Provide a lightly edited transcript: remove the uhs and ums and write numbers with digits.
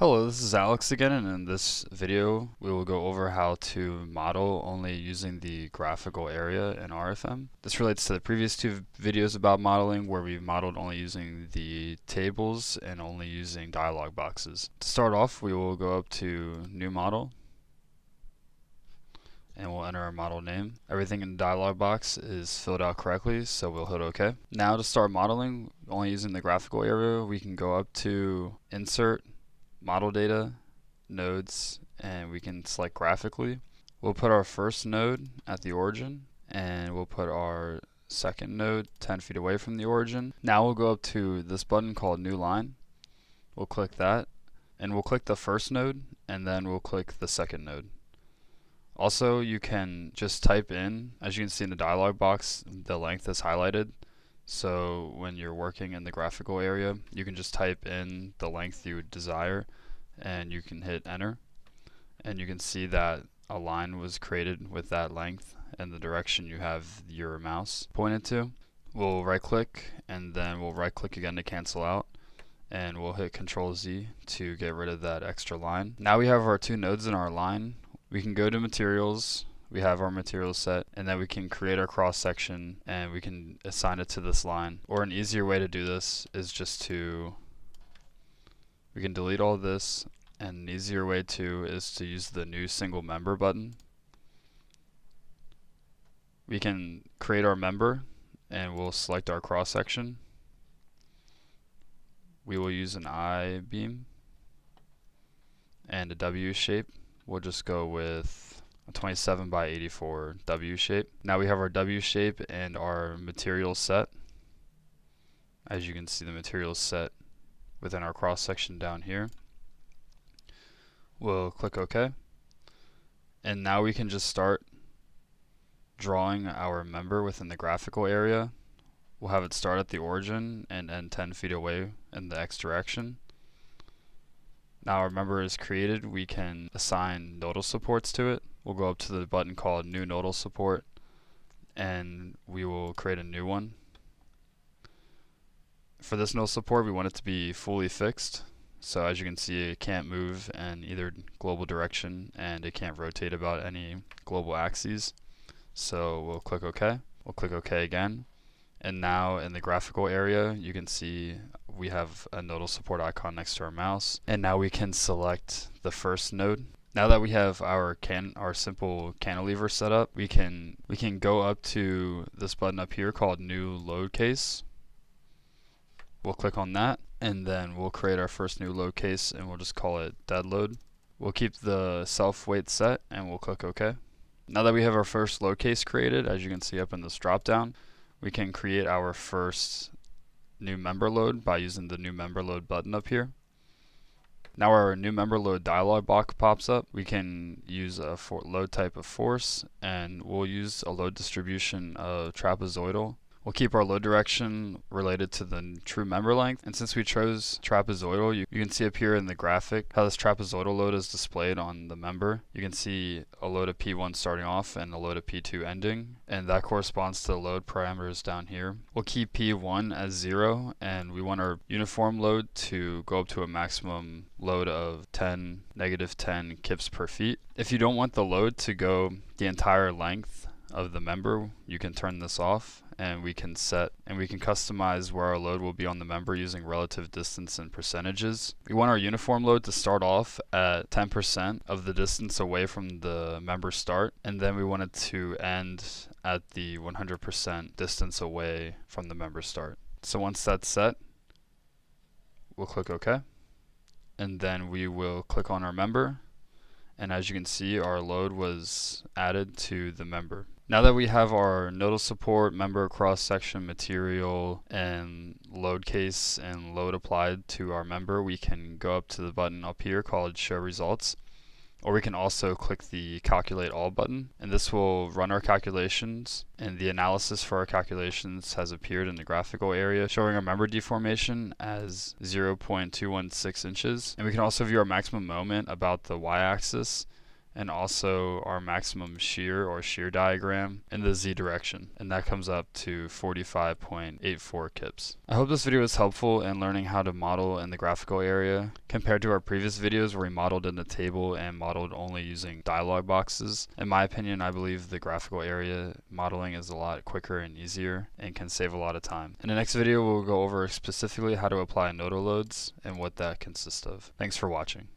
Hello, this is Alex again, and in this video we will go over how to model only using the graphical area in RFEM. This relates to the previous two videos about modeling where we modeled only using the tables and only using dialog boxes. To start off, we will go up to New Model and we'll enter our model name. Everything in the dialog box is filled out correctly, so we'll hit OK. Now to start modeling, only using the graphical area, we can go up to Insert, Model Data, Nodes, and we can select Graphically. We'll put our first node at the origin, and we'll put our second node 10 feet away from the origin. Now we'll go up to this button called New Line. We'll click that, and we'll click the first node, and then we'll click the second node. Also, you can just type in, as you can see in the dialog box, the length is highlighted. So when you're working in the graphical area, you can just type in the length you would desire and you can hit enter, and you can see that a line was created with that length and the direction you have your mouse pointed to. We'll right click and then we'll right click again to cancel out, and we'll hit Control Z to get rid of that extra line. Now we have our two nodes in our line. We can go to materials. We have our material set, and then we can create our cross section and we can assign it to this line. Or an easier way to do this is we can delete all this, and an easier way is to use the new single member button. We can create our member and we'll select our cross section. We will use an I-beam and a W shape. We'll just go with a 27 by 84 W shape. Now we have our W shape and our material set. As you can see, the material set within our cross section down here. We'll click OK. And now we can just start drawing our member within the graphical area. We'll have it start at the origin and end 10 feet away in the X direction. Now our member is created, we can assign nodal supports to it. We'll go up to the button called New Nodal Support, and we will create a new one. For this nodal support, we want it to be fully fixed. So as you can see, it can't move in either global direction, and it can't rotate about any global axes. So we'll click OK. We'll click OK again. And now in the graphical area, you can see we have a nodal support icon next to our mouse. And now we can select the first node. Now that we have our simple cantilever set up, we can go up to this button up here called New Load Case. We'll click on that, and then we'll create our first new load case, and we'll just call it dead load. We'll keep the self weight set, and we'll click OK. Now that we have our first load case created, as you can see up in this drop down, we can create our first new member load by using the new member load button up here. Now our new member load dialog box pops up. We can use a load type of force, and we'll use a load distribution of trapezoidal. We'll keep our load direction related to the true member length, and since we chose trapezoidal, you can see up here in the graphic how this trapezoidal load is displayed on the member. You can see a load of P1 starting off and a load of P2 ending, and that corresponds to the load parameters down here. We'll keep P1 as 0, and we want our uniform load to go up to a maximum load of negative 10 kips per feet. If you don't want the load to go the entire length of the member, you can turn this off, and we can customize where our load will be on the member using relative distance and percentages. We want our uniform load to start off at 10% of the distance away from the member start, and then we want it to end at the 100% distance away from the member start. So once that's set, we'll click OK, and then we will click on our member, and as you can see, our load was added to the member. Now that we have our nodal support, member cross section, material, and load case and load applied to our member, we can go up to the button up here called Show Results, or we can also click the Calculate All button, and this will run our calculations, and the analysis for our calculations has appeared in the graphical area, showing our member deformation as 0.216 inches. And we can also view our maximum moment about the y-axis, and also our maximum shear or shear diagram in the z direction, and that comes up to 45.84 kips. I hope this video was helpful in learning how to model in the graphical area compared to our previous videos where we modeled in the table and modeled only using dialog boxes. In my opinion, I believe the graphical area modeling is a lot quicker and easier and can save a lot of time. In the next video, we'll go over specifically how to apply nodal loads and what that consists of. Thanks for watching.